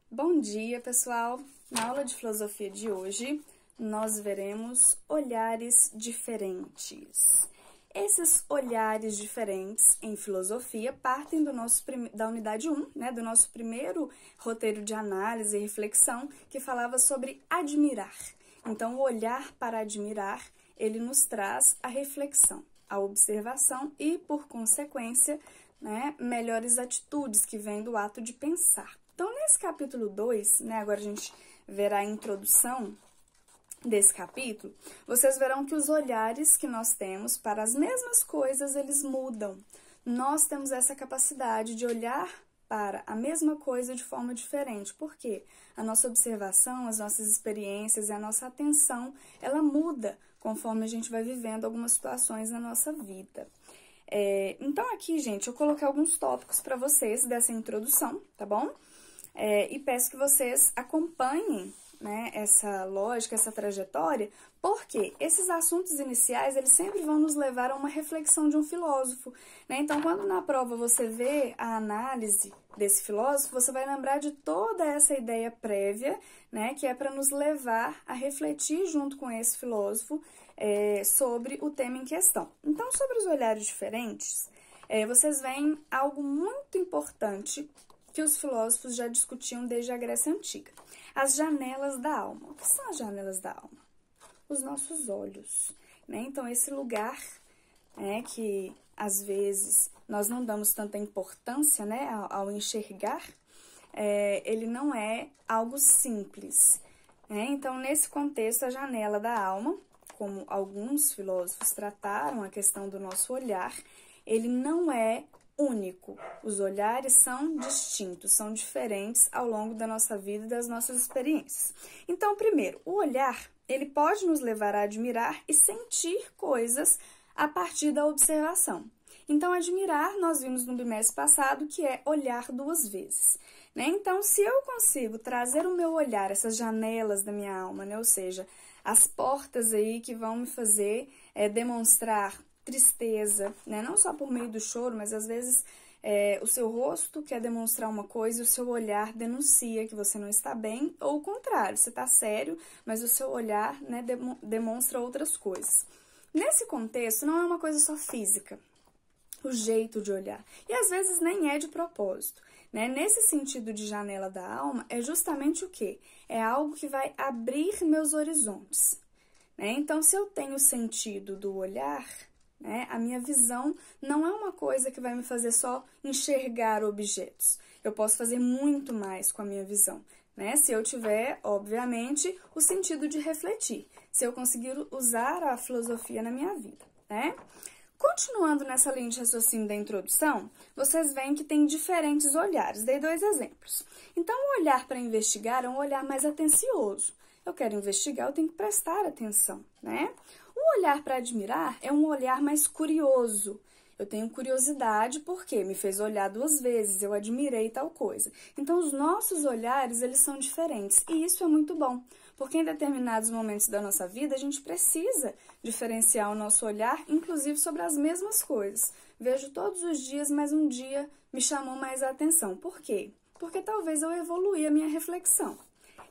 Bom dia, pessoal! Na aula de filosofia de hoje, nós veremos olhares diferentes. Esses olhares diferentes em filosofia partem da unidade 1, do nosso primeiro roteiro de análise e reflexão, que falava sobre admirar. Então, o olhar para admirar, ele nos traz a reflexão, a observação e, por consequência, melhores atitudes que vêm do ato de pensar. Então, nesse capítulo 2, agora a gente verá a introdução desse capítulo, vocês verão que os olhares que nós temos para as mesmas coisas, eles mudam. Nós temos essa capacidade de olhar para a mesma coisa de forma diferente. Por quê? A nossa observação, as nossas experiências e a nossa atenção, ela muda conforme a gente vai vivendo algumas situações na nossa vida. Então, aqui, gente, eu coloquei alguns tópicos para vocês dessa introdução, tá bom? E peço que vocês acompanhem, essa lógica, essa trajetória, porque esses assuntos iniciais, eles sempre vão nos levar a uma reflexão de um filósofo, Então, quando na prova você vê a análise desse filósofo, você vai lembrar de toda essa ideia prévia, que é para nos levar a refletir junto com esse filósofo sobre o tema em questão. Então, sobre os olhares diferentes, vocês veem algo muito importante que os filósofos já discutiam desde a Grécia Antiga. As janelas da alma. O que são as janelas da alma? Os nossos olhos, Então, esse lugar que, às vezes, nós não damos tanta importância, ao enxergar, ele não é algo simples, Então, nesse contexto, a janela da alma, como alguns filósofos trataram a questão do nosso olhar, ele não é único. Os olhares são distintos, são diferentes ao longo da nossa vida e das nossas experiências. Então, primeiro, o olhar, ele pode nos levar a admirar e sentir coisas a partir da observação. Então, admirar, nós vimos no bimestre passado, que é olhar duas vezes, Então, se eu consigo trazer o meu olhar, essas janelas da minha alma, ou seja, as portas aí que vão me fazer demonstrar tristeza, não só por meio do choro, mas às vezes o seu rosto quer demonstrar uma coisa e o seu olhar denuncia que você não está bem, ou o contrário, você está sério, mas o seu olhar demonstra outras coisas. Nesse contexto, não é uma coisa só física, o jeito de olhar, e às vezes nem é de propósito. Nesse sentido de janela da alma, é justamente o quê? É algo que vai abrir meus horizontes. Então, se eu tenho o sentido do olhar, a minha visão não é uma coisa que vai me fazer só enxergar objetos. Eu posso fazer muito mais com a minha visão, Se eu tiver, obviamente, o sentido de refletir, se eu conseguir usar a filosofia na minha vida, Continuando nessa linha de raciocínio da introdução, vocês veem que tem diferentes olhares. Dei 2 exemplos. Então, o olhar para investigar é um olhar mais atencioso. Eu quero investigar, eu tenho que prestar atenção, O olhar para admirar é um olhar mais curioso. Eu tenho curiosidade porque me fez olhar 2 vezes, eu admirei tal coisa. Então, os nossos olhares, eles são diferentes e isso é muito bom, porque em determinados momentos da nossa vida, a gente precisa diferenciar o nosso olhar, inclusive sobre as mesmas coisas. Vejo todos os dias, mas um dia me chamou mais a atenção. Por quê? Porque talvez eu evoluí a minha reflexão.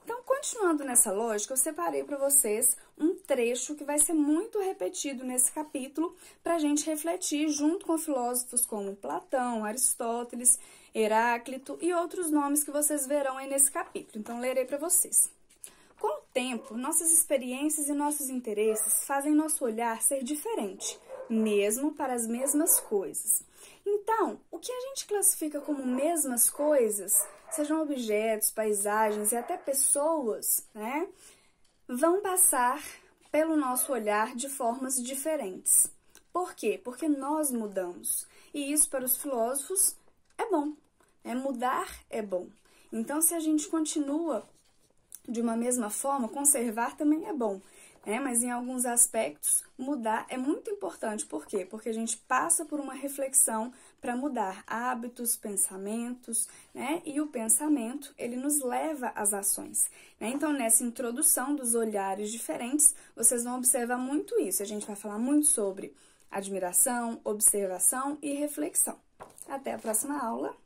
Então, continuando nessa lógica, eu separei para vocês um trecho que vai ser muito repetido nesse capítulo para a gente refletir junto com filósofos como Platão, Aristóteles, Heráclito e outros nomes que vocês verão aí nesse capítulo. Então, lerei para vocês. Com o tempo, nossas experiências e nossos interesses fazem nosso olhar ser diferente, mesmo para as mesmas coisas. Então, o que a gente classifica como mesmas coisas, sejam objetos, paisagens e até pessoas, vão passar pelo nosso olhar de formas diferentes. Por quê? Porque nós mudamos. E isso para os filósofos é bom. Mudar é bom. Então, se a gente continua de uma mesma forma, conservar também é bom. Mas em alguns aspectos, mudar é muito importante. Por quê? Porque a gente passa por uma reflexão para mudar hábitos, pensamentos, E o pensamento, ele nos leva às ações, Então, nessa introdução dos olhares diferentes, vocês vão observar muito isso. A gente vai falar muito sobre admiração, observação e reflexão. Até a próxima aula!